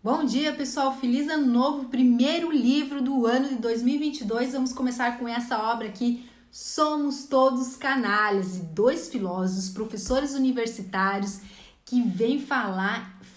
Bom dia, pessoal. Feliz Ano Novo, primeiro livro do ano de 2022. Vamos começar com essa obra aqui, Somos Todos Canalhas, de dois filósofos, professores universitários, que vêm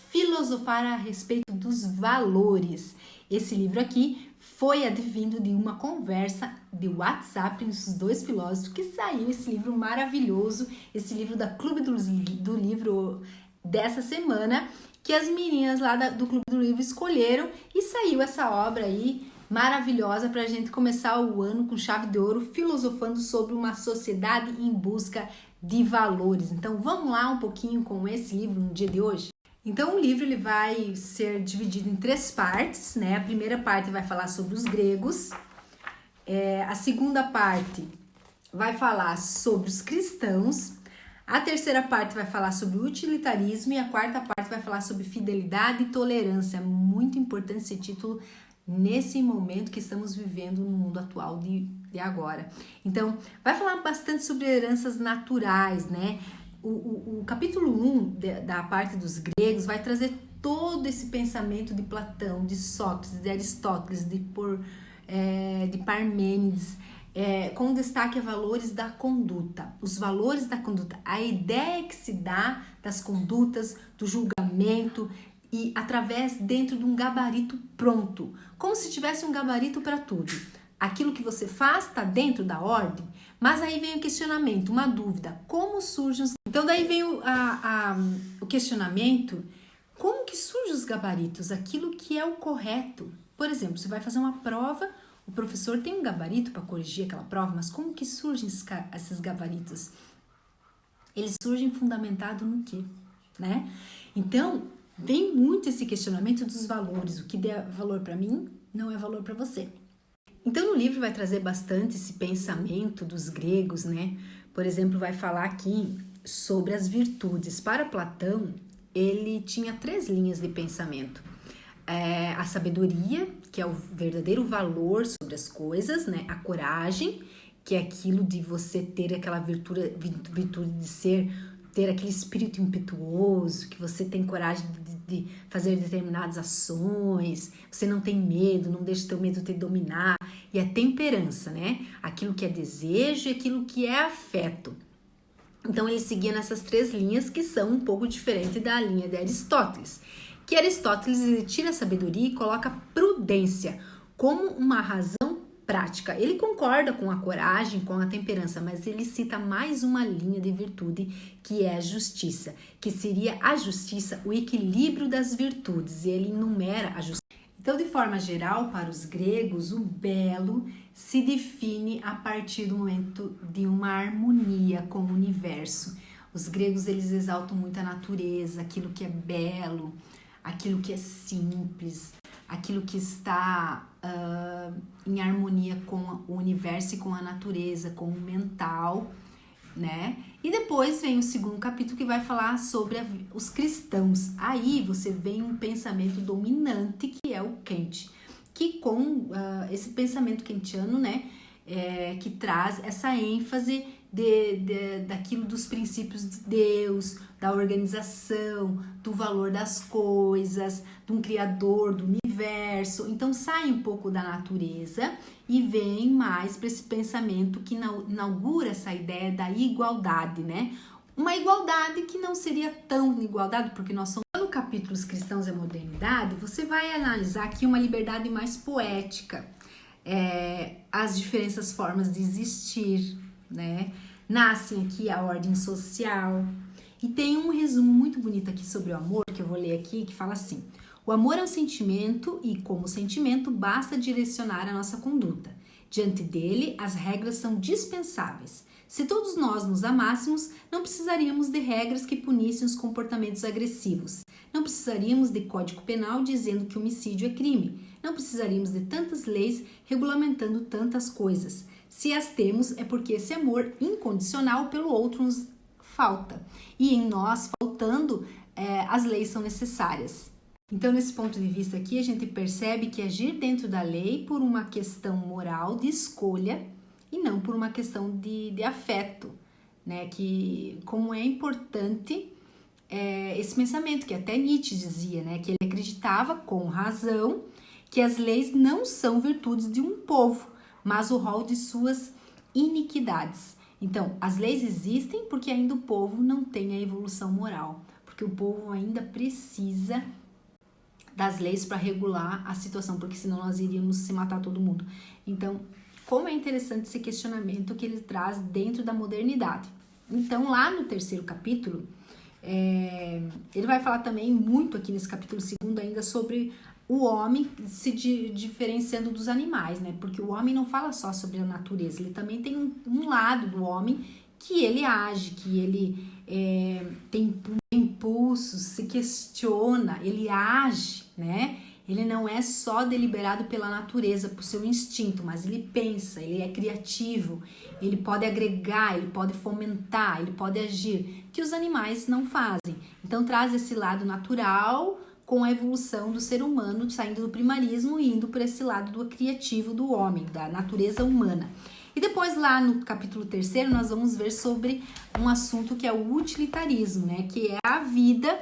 filosofar a respeito dos valores. Esse livro aqui foi advindo de uma conversa de WhatsApp entre os dois filósofos, que saiu esse livro maravilhoso, esse livro da Clube do Livro dessa semana, que as meninas lá do Clube do Livro escolheram, e saiu essa obra aí maravilhosa para a gente começar o ano com chave de ouro, filosofando sobre uma sociedade em busca de valores. Então vamos lá um pouquinho com esse livro no dia de hoje? Então o livro ele vai ser dividido em três partes, né? A primeira parte vai falar sobre os gregos, a segunda parte vai falar sobre os cristãos, a terceira parte vai falar sobre o utilitarismo e a quarta parte vai falar sobre fidelidade e tolerância. Muito importante esse título nesse momento que estamos vivendo no mundo atual de agora. Então, vai falar bastante sobre heranças naturais, né? O capítulo 1 da parte dos gregos vai trazer todo esse pensamento de Platão, de Sócrates, de Aristóteles, de Parmênides, com destaque a valores da conduta. Os valores da conduta, a ideia que se dá das condutas, do julgamento e através dentro de um gabarito pronto, como se tivesse um gabarito para tudo. Aquilo que você faz está dentro da ordem, mas aí vem o questionamento, uma dúvida, como surgem os... Então daí vem o questionamento, como que surgem os gabaritos, aquilo que é o correto. Por exemplo, você vai fazer uma prova, o professor tem um gabarito para corrigir aquela prova, mas como que surgem esses gabaritos? Eles surgem fundamentados no quê? Né? Então, vem muito esse questionamento dos valores. O que der valor para mim, não é valor para você. Então, no livro vai trazer bastante esse pensamento dos gregos, né? Por exemplo, vai falar aqui sobre as virtudes. Para Platão, ele tinha 3 linhas de pensamento. A sabedoria, que é o verdadeiro valor sobre as coisas, né? A coragem, que é aquilo de você ter aquela virtude de ter aquele espírito impetuoso, que você tem coragem de fazer determinadas ações, você não tem medo, não deixa o teu medo te dominar, e a temperança, né? Aquilo que é desejo e aquilo que é afeto. Então ele seguia nessas 3 linhas que são um pouco diferentes da linha de Aristóteles. Que Aristóteles ele tira a sabedoria e coloca a prudência como uma razão prática. Ele concorda com a coragem, com a temperança, mas ele cita mais uma linha de virtude que é a justiça, que seria a justiça, o equilíbrio das virtudes, e ele enumera a justiça. Então, de forma geral, para os gregos, o belo se define a partir do momento de uma harmonia com o universo. Os gregos eles exaltam muito a natureza, aquilo que é belo, aquilo que é simples, aquilo que está em harmonia com o universo e com a natureza, com o mental, né? E depois vem o segundo capítulo que vai falar sobre os cristãos. Aí você vê um pensamento dominante que é o Kant, que com esse pensamento kantiano, né, que traz essa ênfase daquilo dos princípios de Deus, da organização, do valor das coisas, de um criador, do universo. Então sai um pouco da natureza e vem mais para esse pensamento que inaugura essa ideia da igualdade, né? Uma igualdade que não seria tão igualdade, porque nós somos no capítulo Os Cristãos e a Modernidade, você vai analisar aqui uma liberdade mais poética, as diferentes formas de existir, né? Nascem aqui a ordem social. E tem um resumo muito bonito aqui sobre o amor, que eu vou ler aqui, que fala assim: o amor é um sentimento e, como sentimento, basta direcionar a nossa conduta. Diante dele, as regras são dispensáveis. Se todos nós nos amássemos, não precisaríamos de regras que punissem os comportamentos agressivos. Não precisaríamos de código penal dizendo que homicídio é crime. Não precisaríamos de tantas leis regulamentando tantas coisas. Se as temos, é porque esse amor incondicional pelo outro nos falta. E em nós, faltando, as leis são necessárias. Então, nesse ponto de vista aqui, a gente percebe que agir dentro da lei por uma questão moral de escolha e não por uma questão de afeto, né? Que como é importante esse pensamento que até Nietzsche dizia, né? Que ele acreditava, com razão, que as leis não são virtudes de um povo, mas o rol de suas iniquidades. Então, as leis existem porque ainda o povo não tem a evolução moral, porque o povo ainda precisa das leis para regular a situação, porque senão nós iríamos se matar todo mundo. Então, como é interessante esse questionamento que ele traz dentro da modernidade. Então, lá no 3º capítulo, ele vai falar também muito aqui nesse capítulo 2 ainda sobre o homem se diferenciando dos animais, né? Porque o homem não fala só sobre a natureza, ele também tem um lado do homem que ele age, que ele tem impulsos, se questiona, ele age, né? Ele não é só deliberado pela natureza, por seu instinto, mas ele pensa, ele é criativo, ele pode agregar, ele pode fomentar, ele pode agir, que os animais não fazem. Então traz esse lado natural com a evolução do ser humano, saindo do primarismo e indo para esse lado do criativo do homem, da natureza humana. E depois lá no capítulo 3º nós vamos ver sobre um assunto que é o utilitarismo, né? Que é a vida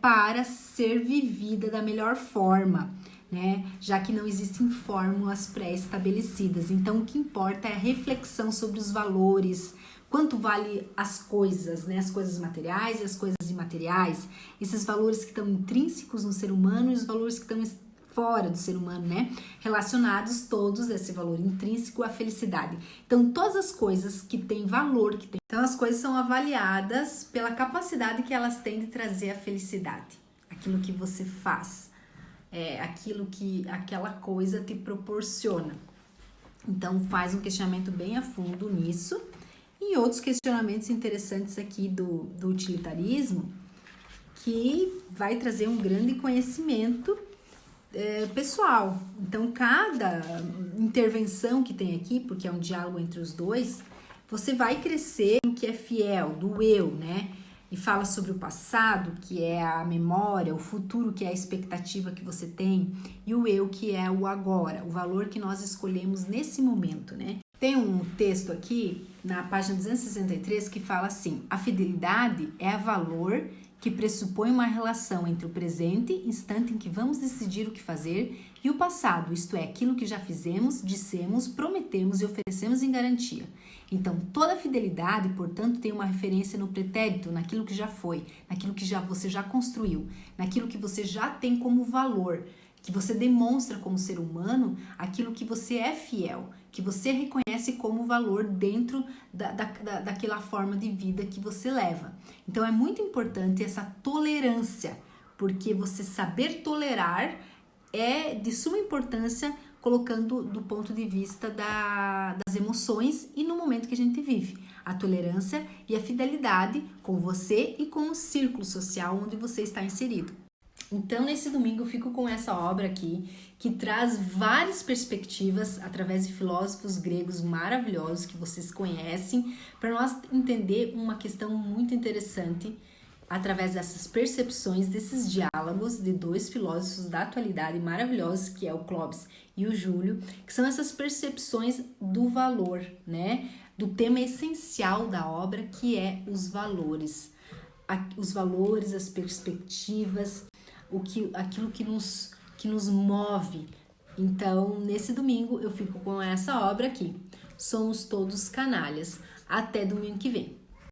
para ser vivida da melhor forma, né? Já que não existem fórmulas pré-estabelecidas. Então, o que importa é a reflexão sobre os valores, quanto vale as coisas, né? As coisas materiais e as coisas imateriais, esses valores que estão intrínsecos no ser humano e os valores que estão fora do ser humano, né? Relacionados todos esse valor intrínseco à felicidade. Então, todas as coisas que têm valor, então as coisas são avaliadas pela capacidade que elas têm de trazer a felicidade. Aquilo que você faz, aquilo que aquela coisa te proporciona. Então, faz um questionamento bem a fundo nisso. E outros questionamentos interessantes aqui do utilitarismo, que vai trazer um grande conhecimento pessoal. Então, cada intervenção que tem aqui, porque é um diálogo entre os dois, você vai crescer no que é fiel, do eu, né? E fala sobre o passado, que é a memória, o futuro, que é a expectativa que você tem, e o eu, que é o agora, o valor que nós escolhemos nesse momento, né? Tem um texto aqui, na página 263, que fala assim: a fidelidade é valor que pressupõe uma relação entre o presente, instante em que vamos decidir o que fazer, e o passado, isto é, aquilo que já fizemos, dissemos, prometemos e oferecemos em garantia. Então, toda fidelidade, portanto, tem uma referência no pretérito, naquilo que já foi, naquilo que você já construiu, naquilo que você já tem como valor, que você demonstra como ser humano, aquilo que você é fiel, que você reconhece como valor dentro daquela forma de vida que você leva. Então é muito importante essa tolerância, porque você saber tolerar é de suma importância, colocando do ponto de vista das emoções e no momento que a gente vive. A tolerância e a fidelidade com você e com o círculo social onde você está inserido. Então, nesse domingo, eu fico com essa obra aqui, que traz várias perspectivas através de filósofos gregos maravilhosos que vocês conhecem, para nós entender uma questão muito interessante através dessas percepções, desses diálogos de dois filósofos da atualidade maravilhosos, que é o Clóvis e o Júlio, que são essas percepções do valor, né? Do tema essencial da obra, que é os valores. Os valores, as perspectivas, aquilo que nos move. Então, nesse domingo, eu fico com essa obra aqui. Somos todos canalhas. Até domingo que vem.